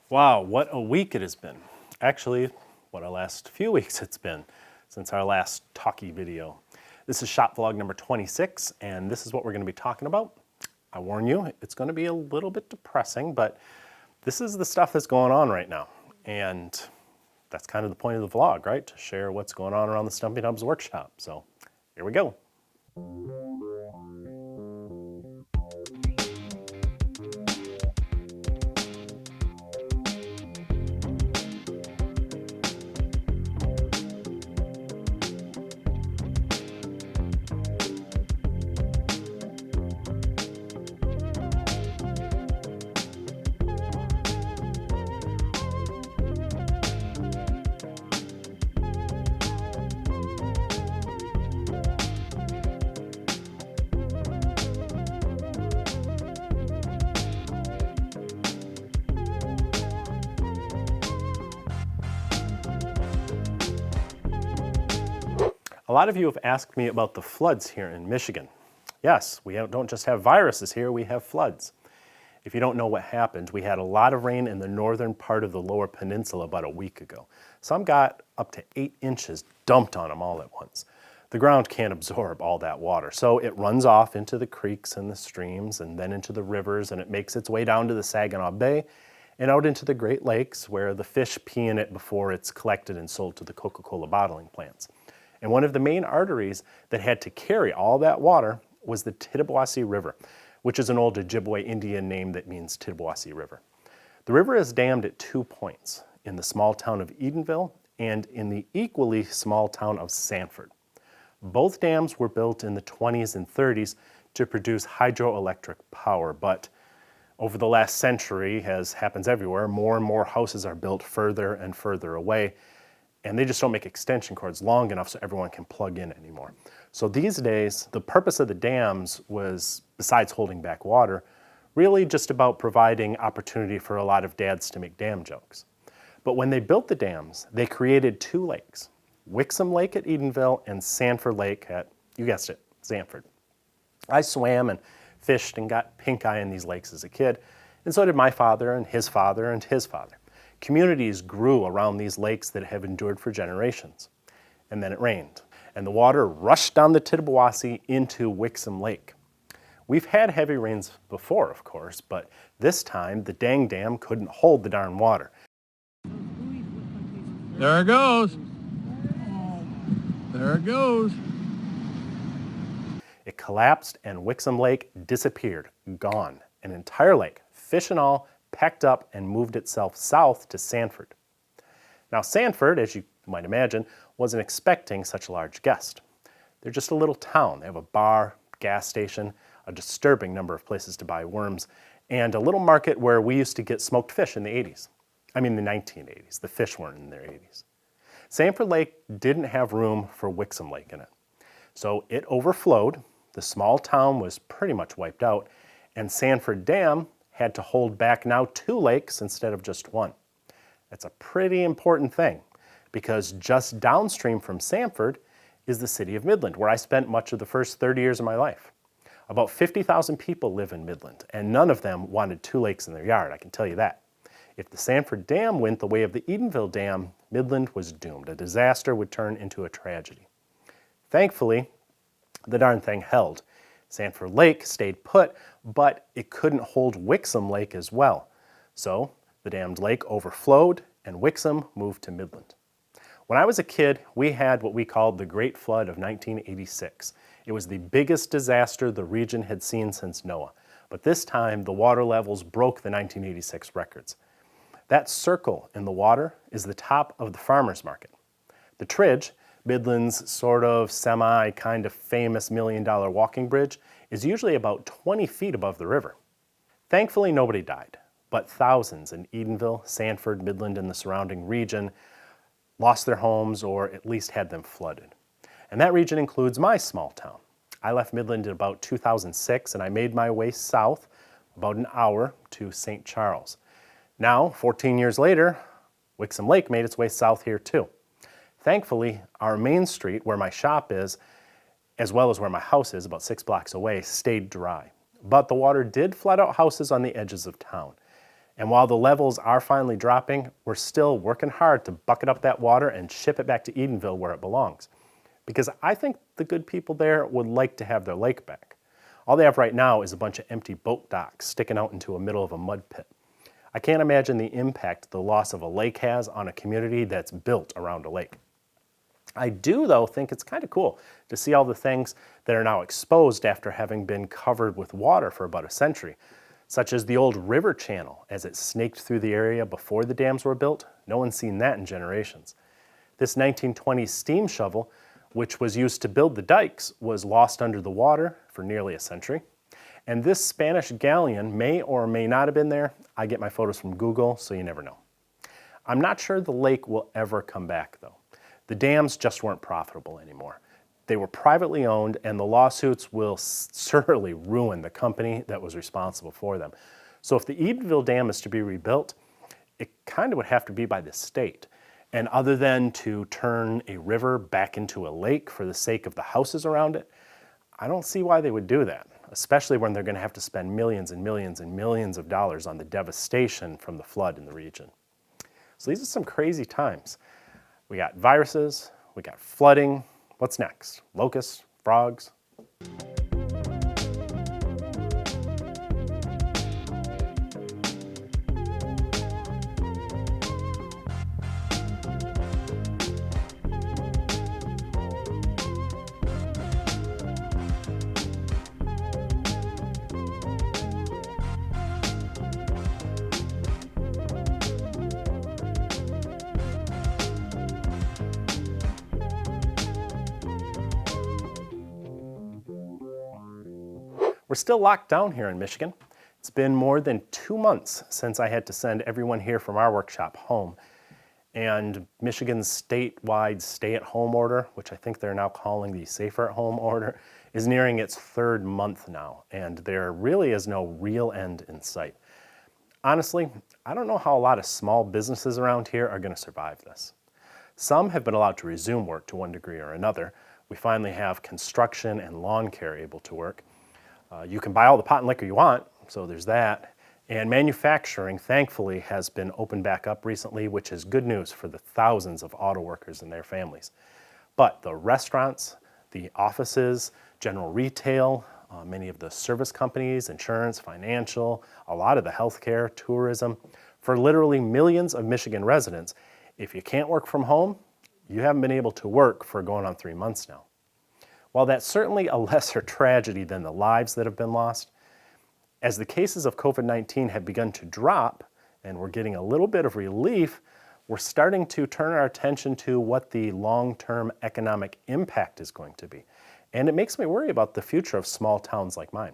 Wow, what a week it has been. Actually, what a last few weeks it's been since our last talkie video. This is shop vlog number 26, and this is what we're going to be talking about. I warn you, it's going to be a little bit depressing, but this is the stuff that's going on right now. And that's kind of the point of the vlog, right? To share what's going on around the Stumpy Nubs workshop. So here we go. A lot of you have asked me about the floods here in Michigan. Yes, we don't just have viruses here, we have floods. If you don't know what happened, we had a lot of rain in the northern part of the lower peninsula about a week ago. Some got up to 8 inches dumped on them all at once. The ground can't absorb all that water, so it runs off into the creeks and the streams and then into the rivers, and it makes its way down to the Saginaw Bay and out into the Great Lakes where the fish pee in it before it's collected and sold to the Coca-Cola bottling plants. And one of the main arteries that had to carry all that water was the Tittabawassee River, which is an old Ojibwe Indian name that means Tittabawassee River. The river is dammed at 2 points, in the small town of Edenville and in the equally small town of Sanford. Both dams were built in the 20s and 30s to produce hydroelectric power, but over the last century, as happens everywhere, more and more houses are built further and further away, and they just don't make extension cords long enough so everyone can plug in anymore. So these days, the purpose of the dams was, besides holding back water, really just about providing opportunity for a lot of dads to make dam jokes. But when they built the dams, they created 2 lakes, Wixom Lake at Edenville and Sanford Lake at, you guessed it, Sanford. I swam and fished and got pink eye in these lakes as a kid, and so did my father and his father and his father. Communities grew around these lakes that have endured for generations. And then it rained, and the water rushed down the Tittabawassee into Wixom Lake. We've had heavy rains before, of course, but this time the dang dam couldn't hold the darn water. There it goes. There it goes. It collapsed and Wixom Lake disappeared, gone. An entire lake, fish and all, packed up and moved itself south to Sanford. Now Sanford, as you might imagine, wasn't expecting such a large guest. They're just a little town. They have a bar, gas station, a disturbing number of places to buy worms, and a little market where we used to get smoked fish in the 80s. I mean the 1980s. The fish weren't in their 80s. Sanford Lake didn't have room for Wixom Lake in it. So it overflowed, the small town was pretty much wiped out, and Sanford Dam had to hold back now 2 lakes instead of just 1. That's a pretty important thing because just downstream from Sanford is the city of Midland, where I spent much of the first 30 years of my life. About 50,000 people live in Midland, and none of them wanted 2 lakes in their yard, I can tell you that. If the Sanford Dam went the way of the Edenville Dam, Midland was doomed. A disaster would turn into a tragedy. Thankfully, the darn thing held. Sanford Lake stayed put, but it couldn't hold Wixom Lake as well. So the dammed lake overflowed and Wixom moved to Midland. When I was a kid, we had what we called the Great Flood of 1986. It was the biggest disaster the region had seen since Noah. But this time, the water levels broke the 1986 records. That circle in the water is the top of the farmer's market. The Tridge, Midland's sort of kind of famous $1 million walking bridge, is usually about 20 feet above the river. Thankfully, nobody died, but thousands in Edenville, Sanford, Midland, and the surrounding region lost their homes or at least had them flooded. And that region includes my small town. I left Midland in about 2006 and I made my way south about an hour to St. Charles. Now, 14 years later, Wixom Lake made its way south here too. Thankfully, our main street, where my shop is, as well as where my house is, about 6 blocks away, stayed dry. But the water did flood out houses on the edges of town. And while the levels are finally dropping, we're still working hard to bucket up that water and ship it back to Edenville where it belongs. Because I think the good people there would like to have their lake back. All they have right now is a bunch of empty boat docks sticking out into the middle of a mud pit. I can't imagine the impact the loss of a lake has on a community that's built around a lake. I do, though, think it's kind of cool to see all the things that are now exposed after having been covered with water for about a century, such as the old river channel as it snaked through the area before the dams were built. No one's seen that in generations. This 1920s steam shovel, which was used to build the dikes, was lost under the water for nearly a century. And this Spanish galleon may or may not have been there. I get my photos from Google, so you never know. I'm not sure the lake will ever come back, though. The dams just weren't profitable anymore. They were privately owned, and the lawsuits will certainly ruin the company that was responsible for them. So if the Edenville Dam is to be rebuilt, it kind of would have to be by the state. And other than to turn a river back into a lake for the sake of the houses around it, I don't see why they would do that, especially when they're going to have to spend millions and millions and millions of dollars on the devastation from the flood in the region. So these are some crazy times. We got viruses, we got flooding. What's next? Locusts, frogs? We're still locked down here in Michigan. It's been more than 2 months since I had to send everyone here from our workshop home. And Michigan's statewide stay-at-home order, which I think they're now calling the safer-at-home order, is nearing its 3rd month now, and there really is no real end in sight. Honestly, I don't know how a lot of small businesses around here are going to survive this. Some have been allowed to resume work to one degree or another. We finally have construction and lawn care able to work. You can buy all the pot and liquor you want, so there's that. And manufacturing, thankfully, has been opened back up recently, which is good news for the thousands of auto workers and their families. But the restaurants, the offices, general retail, many of the service companies, insurance, financial, a lot of the healthcare, tourism, for literally millions of Michigan residents, if you can't work from home, you haven't been able to work for going on 3 months now. While that's certainly a lesser tragedy than the lives that have been lost, as the cases of COVID-19 have begun to drop and we're getting a little bit of relief, we're starting to turn our attention to what the long-term economic impact is going to be. And it makes me worry about the future of small towns like mine.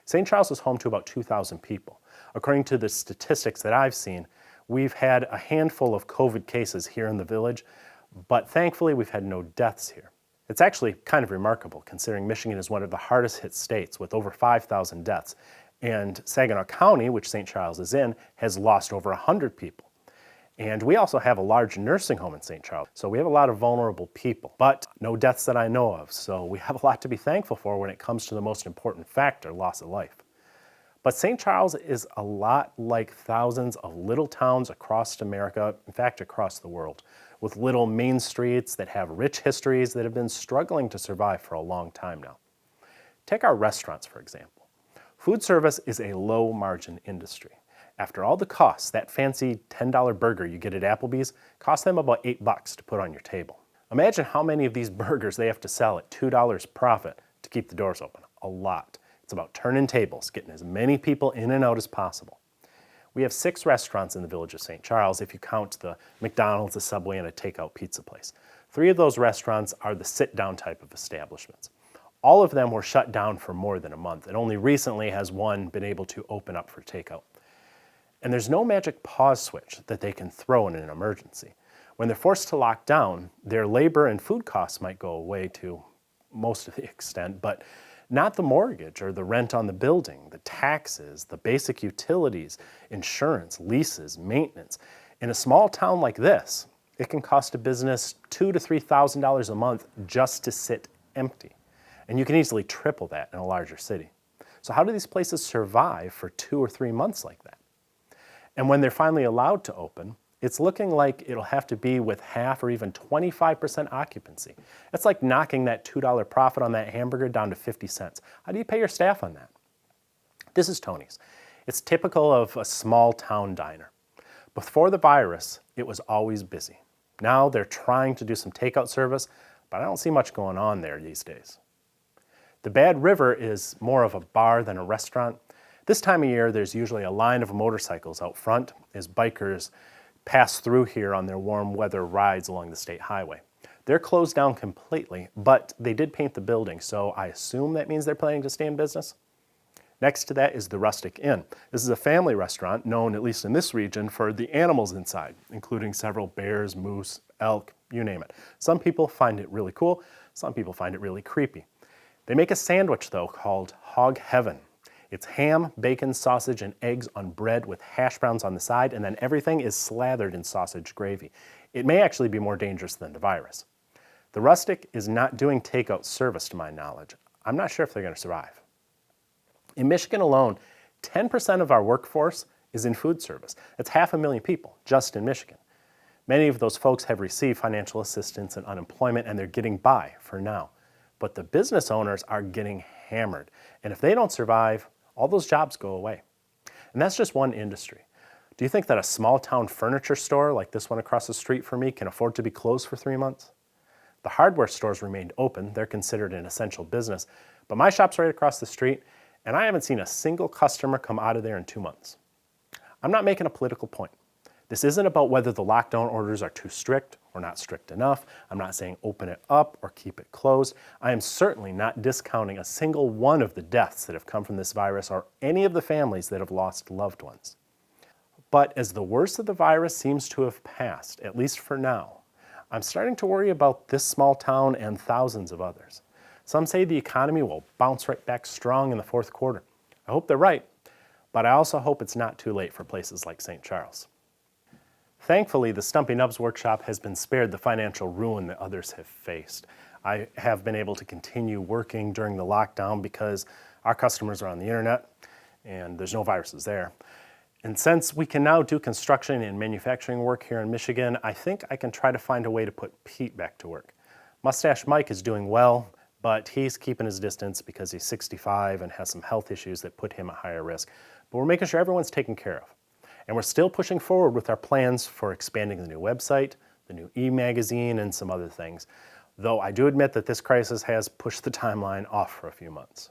St. Charles is home to about 2,000 people. According to the statistics that I've seen, we've had a handful of COVID cases here in the village, but thankfully we've had no deaths here. It's actually kind of remarkable considering Michigan is one of the hardest hit states with over 5,000 deaths. And Saginaw County, which St. Charles is in, has lost over 100 people. And we also have a large nursing home in St. Charles, so we have a lot of vulnerable people, but no deaths that I know of. So we have a lot to be thankful for when it comes to the most important factor, loss of life. But St. Charles is a lot like thousands of little towns across America, in fact, across the world, with little main streets that have rich histories that have been struggling to survive for a long time now. Take our restaurants, for example. Food service is a low-margin industry. After all the costs, that fancy $10 burger you get at Applebee's costs them about $8 to put on your table. Imagine how many of these burgers they have to sell at $2 profit to keep the doors open. A lot. It's about turning tables, getting as many people in and out as possible. We have 6 restaurants in the village of St. Charles if you count the McDonald's, the Subway, and a takeout pizza place. 3 of those restaurants are the sit-down type of establishments. All of them were shut down for more than a month, and only recently has one been able to open up for takeout. And there's no magic pause switch that they can throw in an emergency. When they're forced to lock down, their labor and food costs might go away to most of the extent, but not the mortgage or the rent on the building, the taxes, the basic utilities, insurance, leases, maintenance. In a small town like this, it can cost a business $2,000 to $3,000 a month just to sit empty. And you can easily triple that in a larger city. So how do these places survive for 2 or 3 months like that? And when they're finally allowed to open, it's looking like it'll have to be with half or even 25% occupancy. It's like knocking that $2 profit on that hamburger down to 50 cents. How do you pay your staff on that? This is Tony's. It's typical of a small town diner. Before the virus, it was always busy. Now they're trying to do some takeout service, but I don't see much going on there these days. The Bad River is more of a bar than a restaurant. This time of year, there's usually a line of motorcycles out front as bikers pass through here on their warm weather rides along the state highway. They're closed down completely, but they did paint the building, so I assume that means they're planning to stay in business. Next to that is the Rustic Inn. This is a family restaurant known, at least in this region, for the animals inside, including several bears, moose, elk, you name it. Some people find it really cool, some people find it really creepy. They make a sandwich, though, called Hog Heaven. It's ham, bacon, sausage, and eggs on bread with hash browns on the side, and then everything is slathered in sausage gravy. It may actually be more dangerous than the virus. The Rustic is not doing takeout service, to my knowledge. I'm not sure if they're going to survive. In Michigan alone, 10% of our workforce is in food service. That's 500,000 people just in Michigan. Many of those folks have received financial assistance and unemployment, and they're getting by for now. But the business owners are getting hammered. And if they don't survive, all those jobs go away. And that's just one industry. Do you think that a small town furniture store like this one across the street from me can afford to be closed for 3 months? The hardware stores remained open. They're considered an essential business. But my shop's right across the street, and I haven't seen a single customer come out of there in 2 months. I'm not making a political point. This isn't about whether the lockdown orders are too strict or not strict enough. I'm not saying open it up or keep it closed. I am certainly not discounting a single one of the deaths that have come from this virus or any of the families that have lost loved ones. But as the worst of the virus seems to have passed, at least for now, I'm starting to worry about this small town and thousands of others. Some say the economy will bounce right back strong in the fourth quarter. I hope they're right, but I also hope it's not too late for places like St. Charles. Thankfully, the Stumpy Nubs workshop has been spared the financial ruin that others have faced. I have been able to continue working during the lockdown because our customers are on the internet and there's no viruses there. And since we can now do construction and manufacturing work here in Michigan, I think I can try to find a way to put Pete back to work. Mustache Mike is doing well, but he's keeping his distance because he's 65 and has some health issues that put him at higher risk. But we're making sure everyone's taken care of. And we're still pushing forward with our plans for expanding the new website, the new e-magazine, and some other things. Though I do admit that this crisis has pushed the timeline off for a few months.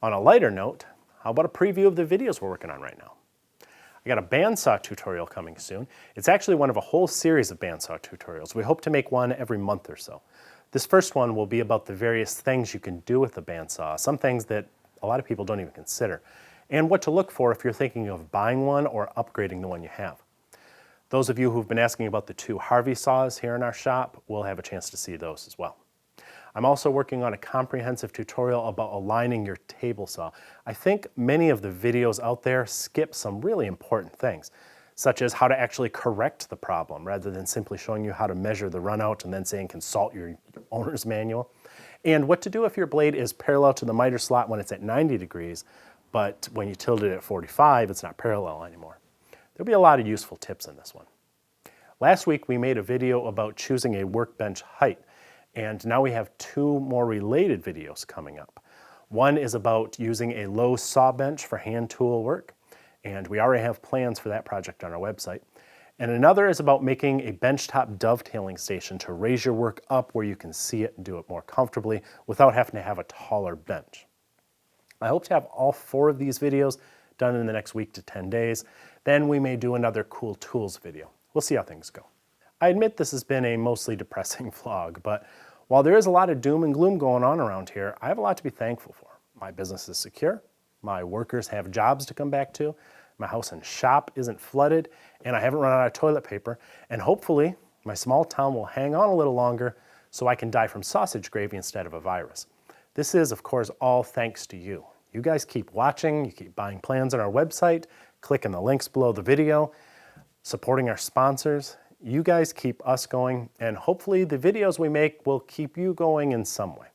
On a lighter note, how about a preview of the videos we're working on right now? I got a bandsaw tutorial coming soon. It's actually one of a whole series of bandsaw tutorials. We hope to make one every month or so. This first one will be about the various things you can do with the bandsaw, some things that a lot of people don't even consider, and what to look for if you're thinking of buying one or upgrading the one you have. Those of you who've been asking about the 2 Harvey saws here in our shop will have a chance to see those as well. I'm also working on a comprehensive tutorial about aligning your table saw. I think many of the videos out there skip some really important things, such as how to actually correct the problem rather than simply showing you how to measure the runout and then saying consult your owner's manual, and what to do if your blade is parallel to the miter slot when it's at 90 degrees, but when you tilt it at 45, it's not parallel anymore. There'll be a lot of useful tips in this one. Last week, we made a video about choosing a workbench height. And now we have 2 more related videos coming up. One is about using a low saw bench for hand tool work, and we already have plans for that project on our website. And another is about making a benchtop dovetailing station to raise your work up where you can see it and do it more comfortably without having to have a taller bench. I hope to have all 4 of these videos done in the next week to 10 days. Then we may do another cool tools video. We'll see how things go. I admit this has been a mostly depressing vlog, but while there is a lot of doom and gloom going on around here, I have a lot to be thankful for. My business is secure, my workers have jobs to come back to, my house and shop isn't flooded, and I haven't run out of toilet paper, and hopefully my small town will hang on a little longer so I can die from sausage gravy instead of a virus. This is, of course, all thanks to you. You guys keep watching, you keep buying plans on our website, clicking the links below the video, supporting our sponsors. You guys keep us going, and hopefully the videos we make will keep you going in some way.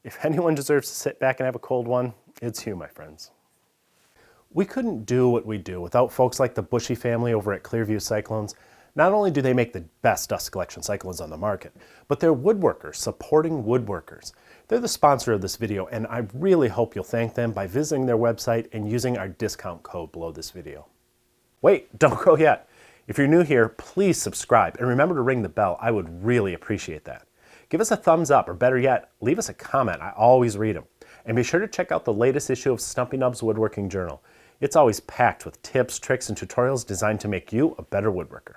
If anyone deserves to sit back and have a cold one, it's you, my friends. We couldn't do what we do without folks like the Bushy family over at Clearview Cyclones. Not only do they make the best dust collection cyclones on the market, but they're woodworkers supporting woodworkers. They're the sponsor of this video, and I really hope you'll thank them by visiting their website and using our discount code below this video. Wait, don't go yet. If you're new here, please subscribe and remember to ring the bell. I would really appreciate that. Give us a thumbs up, or better yet, leave us a comment. I always read them. And be sure to check out the latest issue of Stumpy Nubs Woodworking Journal. It's always packed with tips, tricks, and tutorials designed to make you a better woodworker.